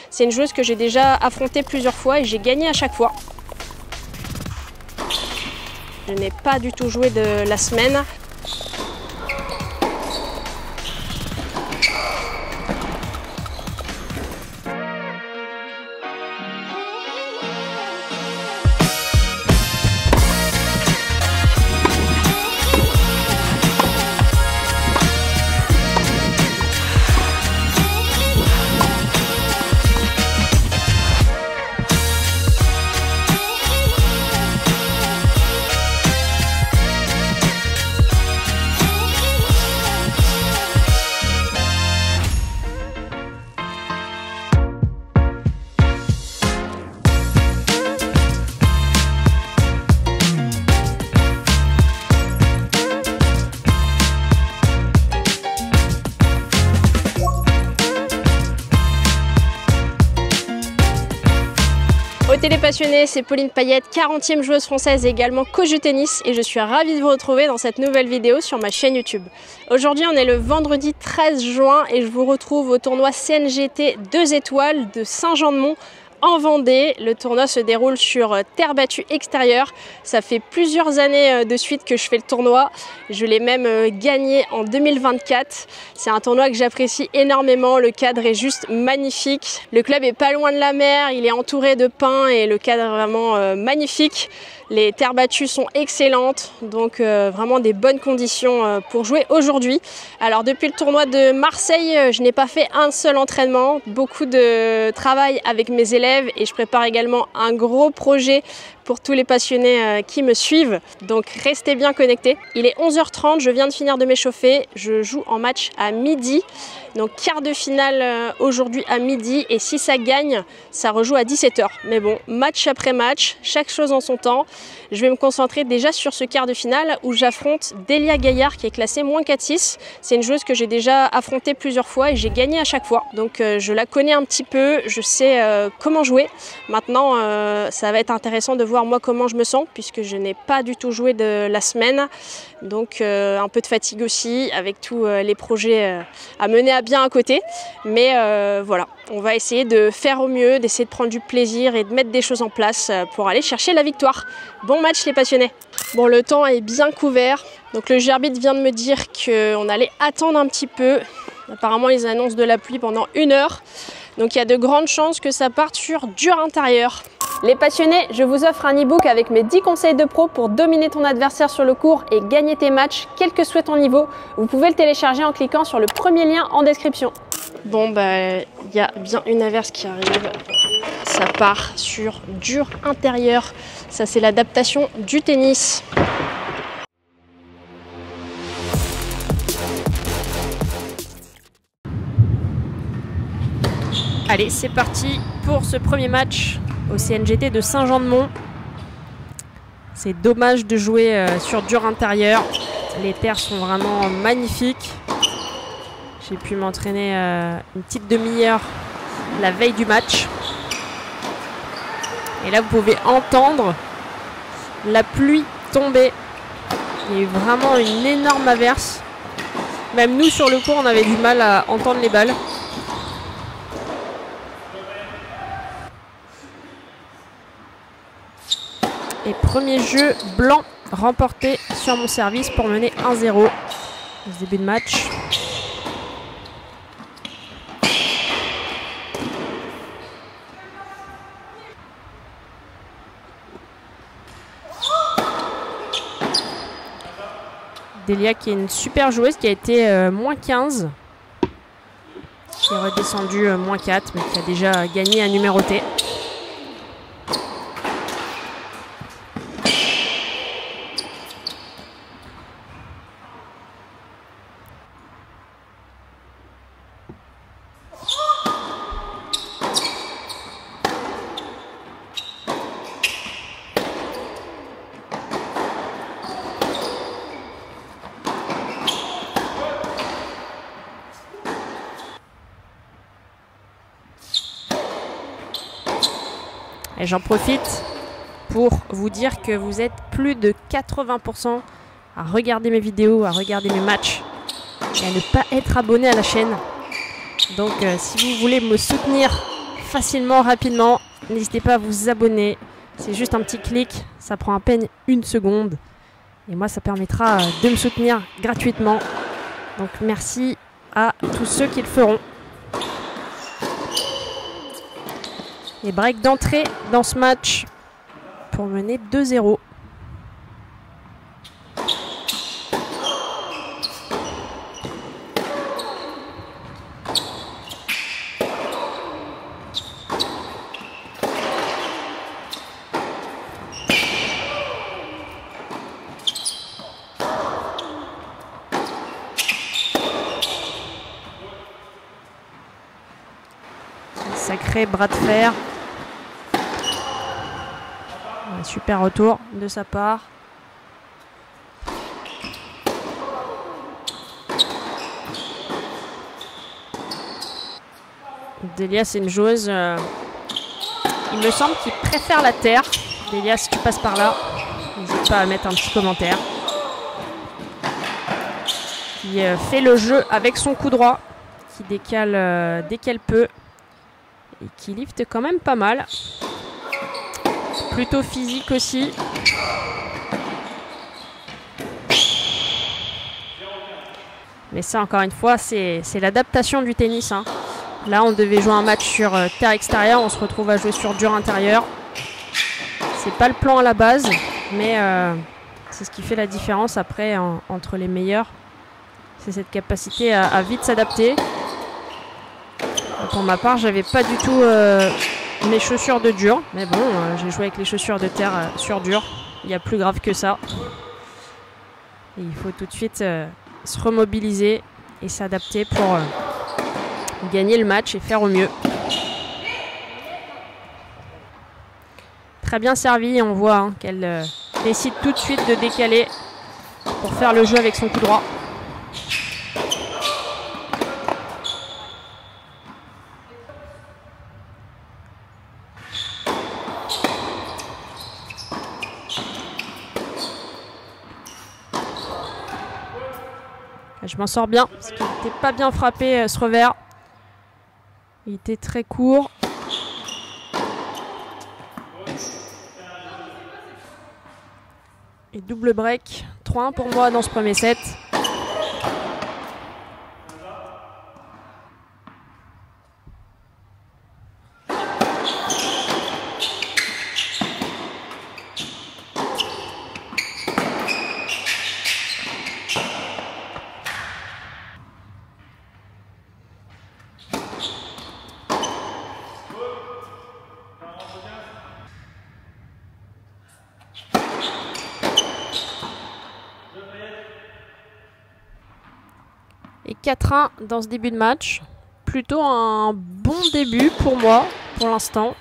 C'est une joueuse que j'ai déjà affrontée plusieurs fois et j'ai gagné à chaque fois. Je n'ai pas du tout joué de la semaine. Au Télépassionné, c'est Pauline Payette, 40e joueuse française et également coach de tennis, et je suis ravie de vous retrouver dans cette nouvelle vidéo sur ma chaîne YouTube. Aujourd'hui, on est le vendredi 13 juin et je vous retrouve au tournoi CNGT 2 étoiles de Saint-Jean-de-Mont en Vendée. Le tournoi se déroule sur terre battue extérieure. Ça fait plusieurs années de suite que je fais le tournoi. Je l'ai même gagné en 2024. C'est un tournoi que j'apprécie énormément. Le cadre est juste magnifique. Le club est pas loin de la mer. Il est entouré de pins et le cadre est vraiment magnifique. Les terres battues sont excellentes, donc vraiment des bonnes conditions pour jouer aujourd'hui. Alors depuis le tournoi de Marseille, je n'ai pas fait un seul entraînement, beaucoup de travail avec mes élèves et je prépare également un gros projet pour tous les passionnés qui me suivent. Donc restez bien connectés. Il est 11h30, je viens de finir de m'échauffer. Je joue en match à midi. Donc quart de finale aujourd'hui à midi. Et si ça gagne, ça rejoue à 17h. Mais bon, match après match, chaque chose en son temps. Je vais me concentrer déjà sur ce quart de finale où j'affronte Delia Gaillard qui est classée -4-6. C'est une joueuse que j'ai déjà affrontée plusieurs fois et j'ai gagné à chaque fois. Donc je la connais un petit peu, je sais comment jouer. Maintenant, ça va être intéressant de voir moi comment je me sens puisque je n'ai pas du tout joué de la semaine. Donc un peu de fatigue aussi avec tous les projets à mener à bien à côté. Mais voilà, on va essayer de faire au mieux, d'essayer de prendre du plaisir et de mettre des choses en place pour aller chercher la victoire. Bon match les passionnés. Bon, le temps est bien couvert. Donc le juge arbitre vient de me dire qu'on allait attendre un petit peu. Apparemment ils annoncent de la pluie pendant 1 heure. Donc il y a de grandes chances que ça parte sur dur intérieur. Les passionnés, je vous offre un e-book avec mes 10 conseils de pro pour dominer ton adversaire sur le court et gagner tes matchs, quel que soit ton niveau. Vous pouvez le télécharger en cliquant sur le premier lien en description. Bon, bah, il y a bien une averse qui arrive. Ça part sur dur intérieur. Ça, c'est l'adaptation du tennis. Allez, c'est parti pour ce premier match au CNGT de Saint-Jean-de-Mont. C'est dommage de jouer sur dur intérieur. Les terres sont vraiment magnifiques. J'ai pu m'entraîner une petite demi-heure la veille du match. Et là, vous pouvez entendre la pluie tomber. Il y a eu vraiment une énorme averse. Même nous, sur le court, on avait du mal à entendre les balles. Et premier jeu blanc remporté sur mon service pour mener 1-0 au début de match. Delia qui est une super joueuse qui a été -15. Qui est redescendue -4 mais qui a déjà gagné à numéroter. Et j'en profite pour vous dire que vous êtes plus de 80% à regarder mes vidéos, à regarder mes matchs et à ne pas être abonné à la chaîne. Donc si vous voulez me soutenir facilement, rapidement. N'hésitez pas à vous abonner. C'est juste un petit clic. Ça prend à peine 1 seconde. Et moi, ça permettra de me soutenir gratuitement. Donc, merci à tous ceux qui le feront. Et break d'entrée dans ce match pour mener 2-0. Sacré bras de fer. Un super retour de sa part. Delia, c'est une joueuse, il me semble qu'il préfère la terre. Delia, si tu passes par là, n'hésite pas à mettre un petit commentaire. Qui fait le jeu avec son coup droit, qui décale dès qu'elle peut. Et qui lifte quand même pas mal. Plutôt physique aussi. Mais ça, encore une fois, c'est l'adaptation du tennis. Hein. Là, on devait jouer un match sur terre extérieure. On se retrouve à jouer sur dur intérieur. C'est pas le plan à la base. Mais c'est ce qui fait la différence après entre les meilleurs. C'est cette capacité à vite s'adapter. Pour ma part, j'avais pas du tout mes chaussures de dur. Mais bon, j'ai joué avec les chaussures de terre sur dur. Il y a plus grave que ça. Et il faut tout de suite se remobiliser et s'adapter pour gagner le match et faire au mieux. Très bien servi. On voit hein, qu'elle décide tout de suite de décaler pour faire le jeu avec son coup droit. Je m'en sors bien, parce qu'il n'était pas bien frappé ce revers. Il était très court. Et double break. 3-1 pour moi dans ce premier set. Et 4-1 dans ce début de match. Plutôt un bon début pour moi, pour l'instant.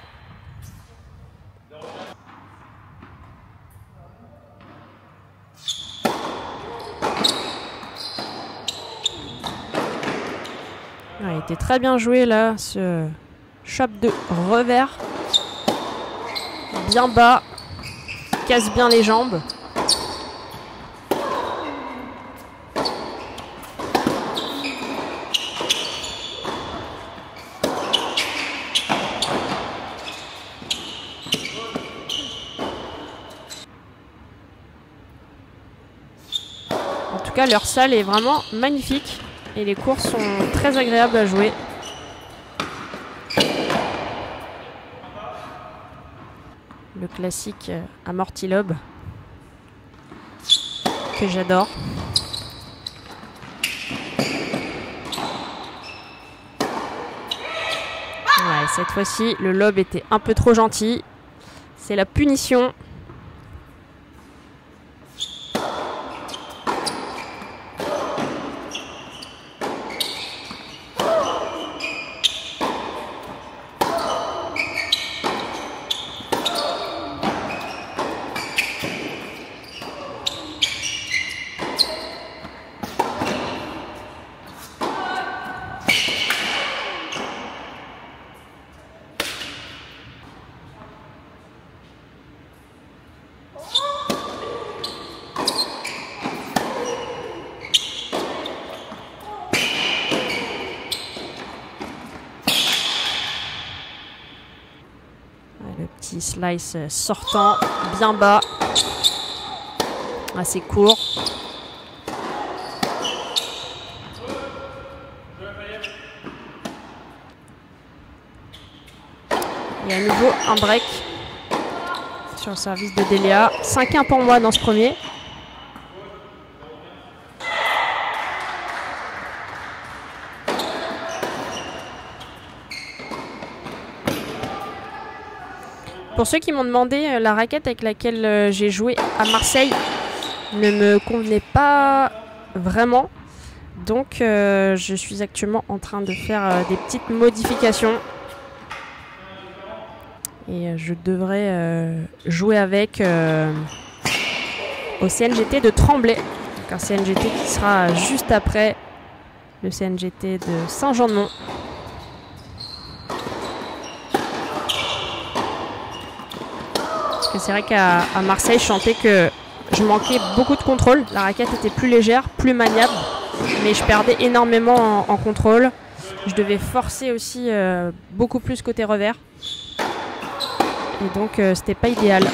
Il était très bien joué là, ce chop de revers. Bien bas, casse bien les jambes. En tout cas, leur salle est vraiment magnifique et les cours sont très agréables à jouer. Le classique amorti lob que j'adore. Ouais, cette fois-ci, le lob était un peu trop gentil. C'est la punition. Le petit slice sortant, bien bas, assez court. Et à nouveau un break sur le service de Delia. 5-1 pour moi dans ce premier. Pour ceux qui m'ont demandé, la raquette avec laquelle j'ai joué à Marseille ne me convenait pas vraiment. Donc je suis actuellement en train de faire des petites modifications. Et je devrais jouer avec au CNGT de Tremblay. Donc un CNGT qui sera juste après le CNGT de Saint-Jean-de-Mont. Parce que c'est vrai qu'à Marseille, je sentais que je manquais beaucoup de contrôle. La raquette était plus légère, plus maniable. Mais je perdais énormément en contrôle. Je devais forcer aussi beaucoup plus côté revers. Et donc, c'était pas idéal.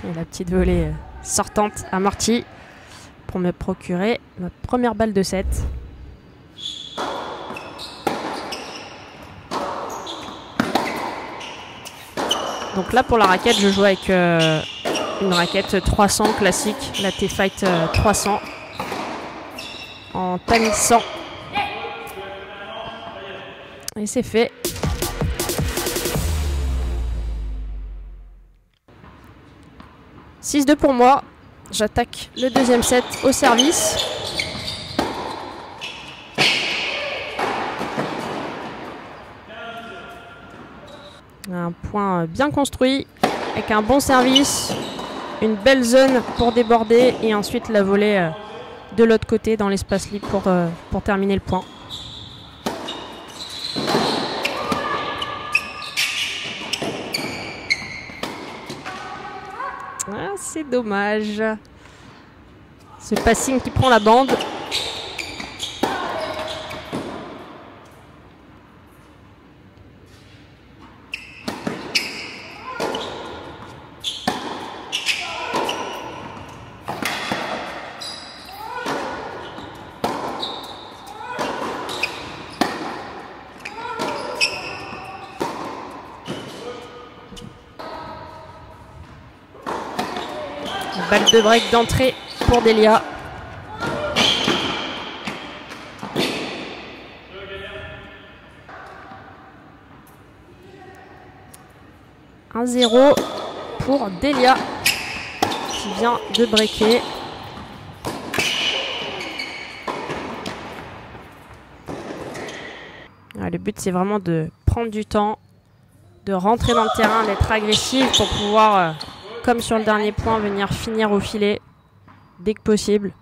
Et la petite volée sortante amortie pour me procurer ma première balle de 7. Donc là pour la raquette, je joue avec une raquette 300 classique, la T-Fight 300 en tamisant. Et c'est fait. « 6-2 pour moi. J'attaque le deuxième set au service. Un point bien construit avec un bon service, une belle zone pour déborder et ensuite la volée de l'autre côté dans l'espace libre pour terminer le point. Ah, c'est dommage. Ce passing qui prend la bande. Balle de break d'entrée pour Delia. « 1-0 pour Delia qui vient de breaker. Le but, c'est vraiment de prendre du temps, de rentrer dans le terrain, d'être agressif pour pouvoir... comme sur le dernier point, venir finir au filet dès que possible.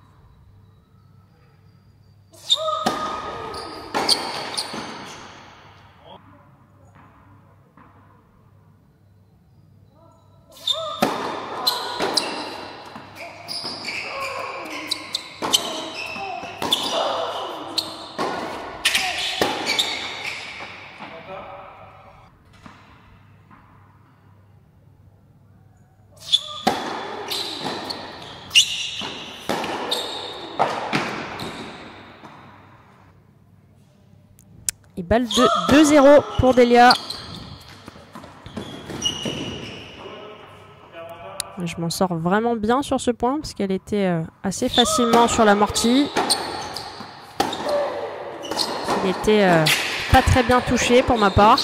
Et balle de 2-0 pour Delia. Je m'en sors vraiment bien sur ce point parce qu'elle était assez facilement sur l'amorti. Il était pas très bien touché pour ma part.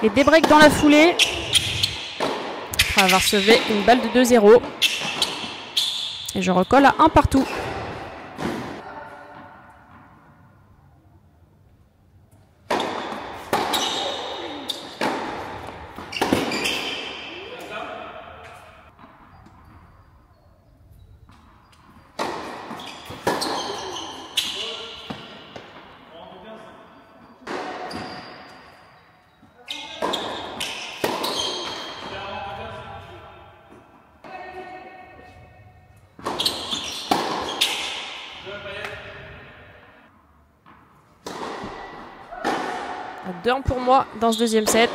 Et des breaks dans la foulée. Après avoir sauvé une balle de 2-0. Et je recolle à 1 partout. À 2-1 pour moi dans ce deuxième set.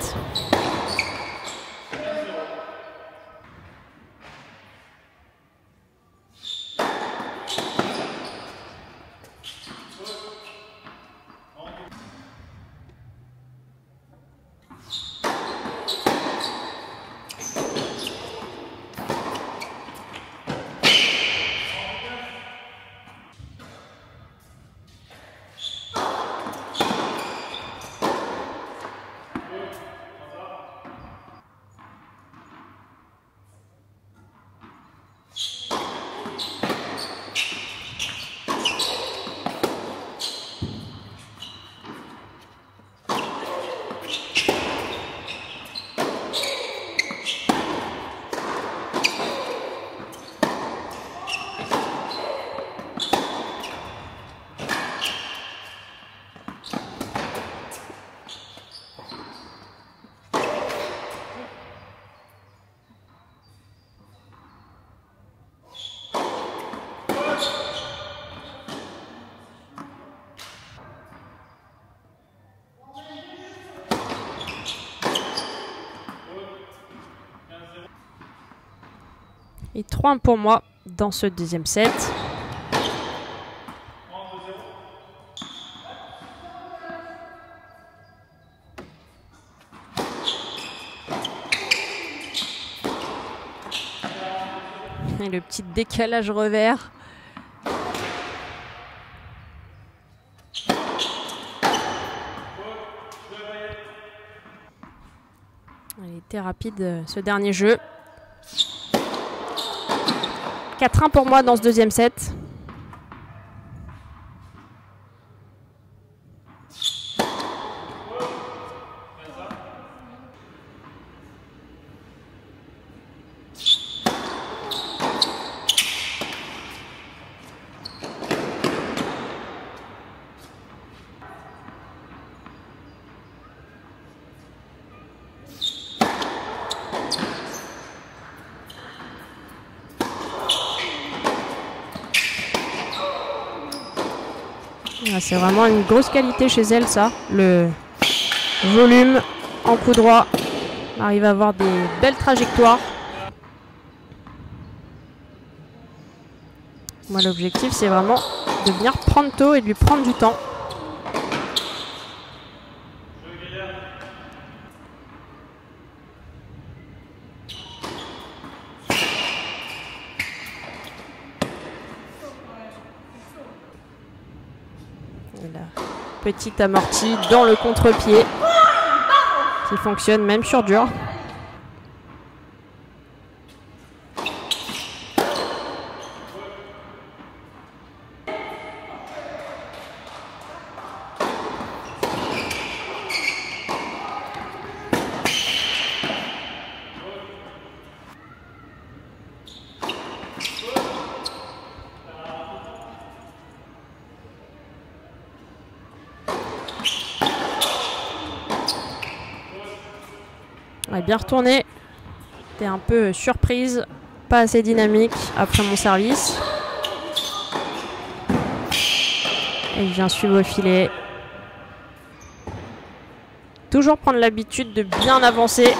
Et 3-1 pour moi dans ce deuxième set. Et le petit décalage revers. Il était rapide ce dernier jeu. 4-1 pour moi dans ce deuxième set. C'est vraiment une grosse qualité chez elle, ça. Le volume en coup droit. On arrive à avoir des belles trajectoires. Moi, l'objectif, c'est vraiment de venir prendre tôt et de lui prendre du temps. Petite amortie dans le contre-pied qui fonctionne même sur dur. Ouais, bien retourné. J'étais un peu surprise, pas assez dynamique après mon service. Et il vient suivre au filet. Toujours prendre l'habitude de bien avancer.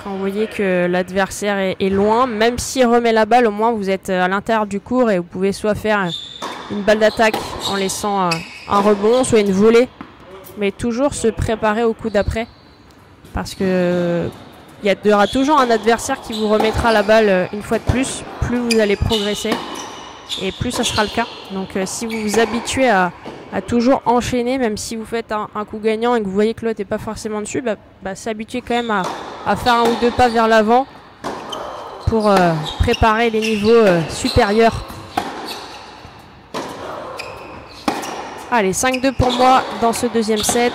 Quand vous voyez que l'adversaire est loin, même s'il remet la balle, au moins vous êtes à l'intérieur du court et vous pouvez soit faire une balle d'attaque en laissant un rebond, soit une volée. Mais toujours se préparer au coup d'après. Parce que il y aura toujours un adversaire qui vous remettra la balle une fois de plus. Plus vous allez progresser et plus ça sera le cas. Donc si vous vous habituez à toujours enchaîner, même si vous faites un coup gagnant et que vous voyez que l'autre n'est pas forcément dessus, s'habituer quand même à faire un ou deux pas vers l'avant pour préparer les niveaux supérieurs. Allez, 5-2 pour moi dans ce deuxième set.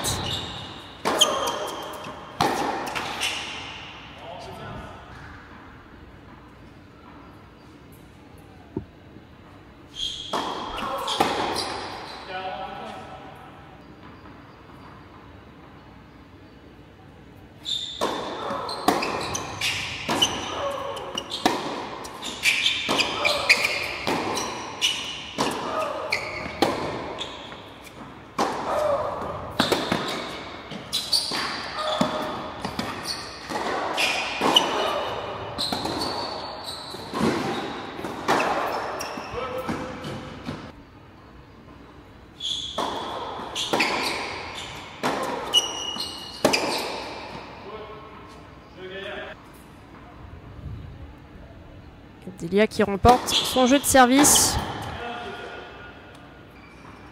Delia qui remporte son jeu de service.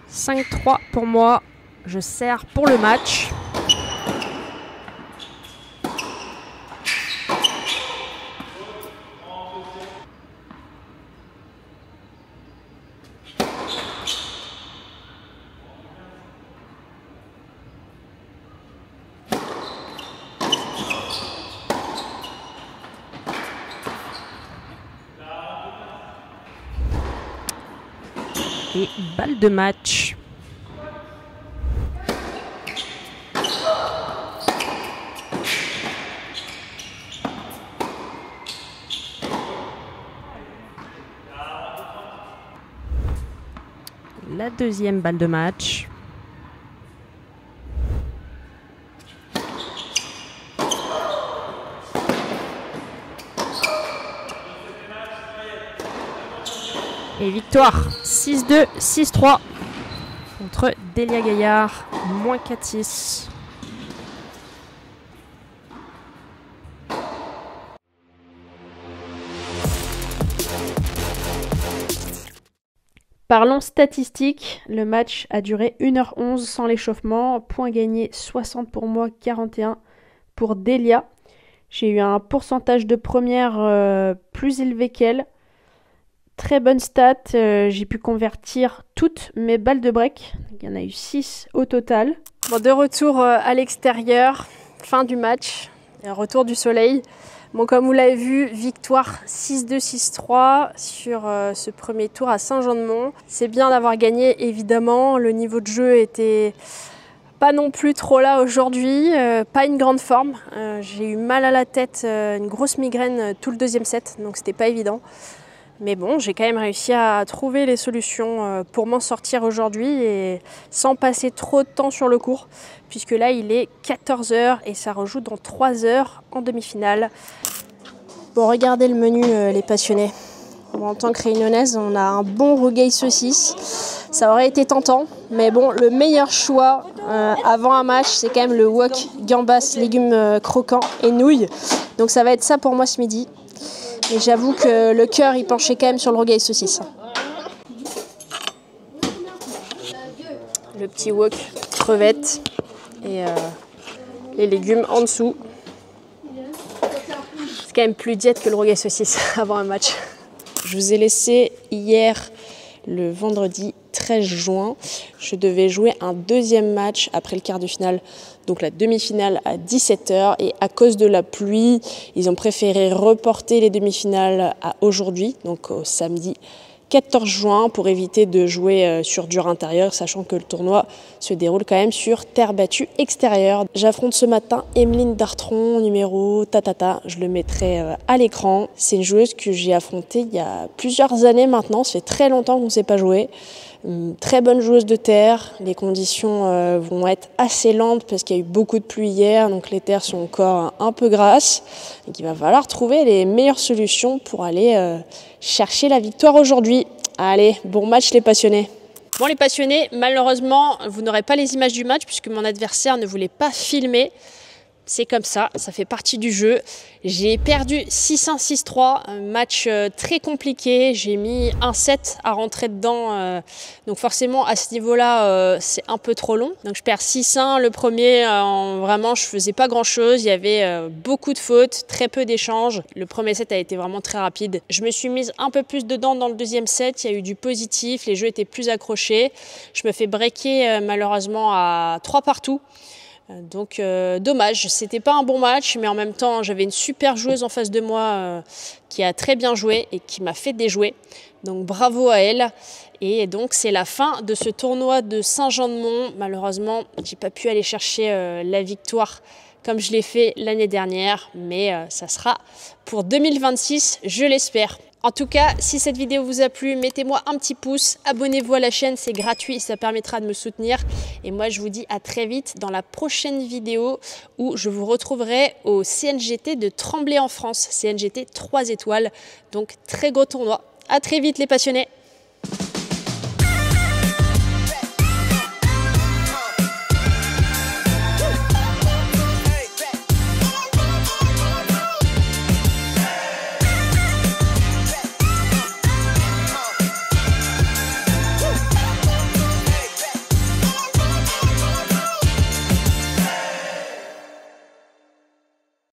5-3 pour moi. Je sers pour le match. Et balle de match. La deuxième balle de match. Et victoire 6-2, 6-3 contre Delia Gaillard, moins 4-6. Parlons statistiques, le match a duré 1h11 sans l'échauffement, point gagné 60 pour moi, 41 pour Delia. J'ai eu un pourcentage de première plus élevé qu'elle. Très bonne stat, j'ai pu convertir toutes mes balles de break. Il y en a eu 6 au total. Bon, de retour à l'extérieur, fin du match, retour du soleil. Bon, comme vous l'avez vu, victoire 6-2, 6-3 sur ce premier tour à Saint-Jean-de-Mont. C'est bien d'avoir gagné, évidemment. Le niveau de jeu était pas non plus trop là aujourd'hui, pas une grande forme. J'ai eu mal à la tête, une grosse migraine tout le deuxième set, donc c'était pas évident. Mais bon, j'ai quand même réussi à trouver les solutions pour m'en sortir aujourd'hui et sans passer trop de temps sur le court, puisque là il est 14 h et ça rejoue dans 3 heures en demi-finale. Bon, regardez le menu les passionnés. Bon, en tant que réunionnaise, on a un bon rougail saucisse. Ça aurait été tentant, mais bon, le meilleur choix avant un match, c'est quand même le wok gambas, légumes croquants et nouilles. Donc ça va être ça pour moi ce midi. Et j'avoue que le cœur, il penchait quand même sur le rougail saucisse. Le petit wok, crevettes et les légumes en dessous. C'est quand même plus diète que le rougail saucisse avant un match. Je vous ai laissé hier, le vendredi 13 juin. Je devais jouer un deuxième match après le quart de finale, donc la demi-finale à 17 h. Et à cause de la pluie, ils ont préféré reporter les demi-finales à aujourd'hui, donc au samedi 14 juin, pour éviter de jouer sur dur intérieur, sachant que le tournoi se déroule quand même sur terre battue extérieure. J'affronte ce matin Emeline Dartron, numéro tatata, je le mettrai à l'écran. C'est une joueuse que j'ai affrontée il y a plusieurs années maintenant, ça fait très longtemps qu'on ne s'est pas joué. Très bonne joueuse de terre, les conditions vont être assez lentes parce qu'il y a eu beaucoup de pluie hier, donc les terres sont encore un peu grasses. Donc il va falloir trouver les meilleures solutions pour aller chercher la victoire aujourd'hui. Allez, bon match les passionnés. Bon les passionnés, malheureusement vous n'aurez pas les images du match puisque mon adversaire ne voulait pas filmer. C'est comme ça fait partie du jeu. J'ai perdu 6-1, 6-3, un match très compliqué. J'ai mis un set à rentrer dedans. Donc forcément, à ce niveau-là, c'est un peu trop long. Donc je perds 6-1. Le premier, vraiment, je faisais pas grand-chose. Il y avait beaucoup de fautes, très peu d'échanges. Le premier set a été vraiment très rapide. Je me suis mise un peu plus dedans dans le deuxième set. Il y a eu du positif. Les jeux étaient plus accrochés. Je me fais breaker malheureusement à 3 partout. Donc dommage, c'était pas un bon match, mais en même temps j'avais une super joueuse en face de moi qui a très bien joué et qui m'a fait déjouer. Donc bravo à elle. Et donc c'est la fin de ce tournoi de Saint-Jean-de-Mont. Malheureusement, j'ai pas pu aller chercher la victoire comme je l'ai fait l'année dernière, mais ça sera pour 2026, je l'espère. En tout cas, si cette vidéo vous a plu, mettez-moi un petit pouce, abonnez-vous à la chaîne, c'est gratuit, ça permettra de me soutenir. Et moi, je vous dis à très vite dans la prochaine vidéo où je vous retrouverai au CNGT de Tremblay en France, CNGT 3 étoiles, donc très gros tournoi. À très vite les passionnés.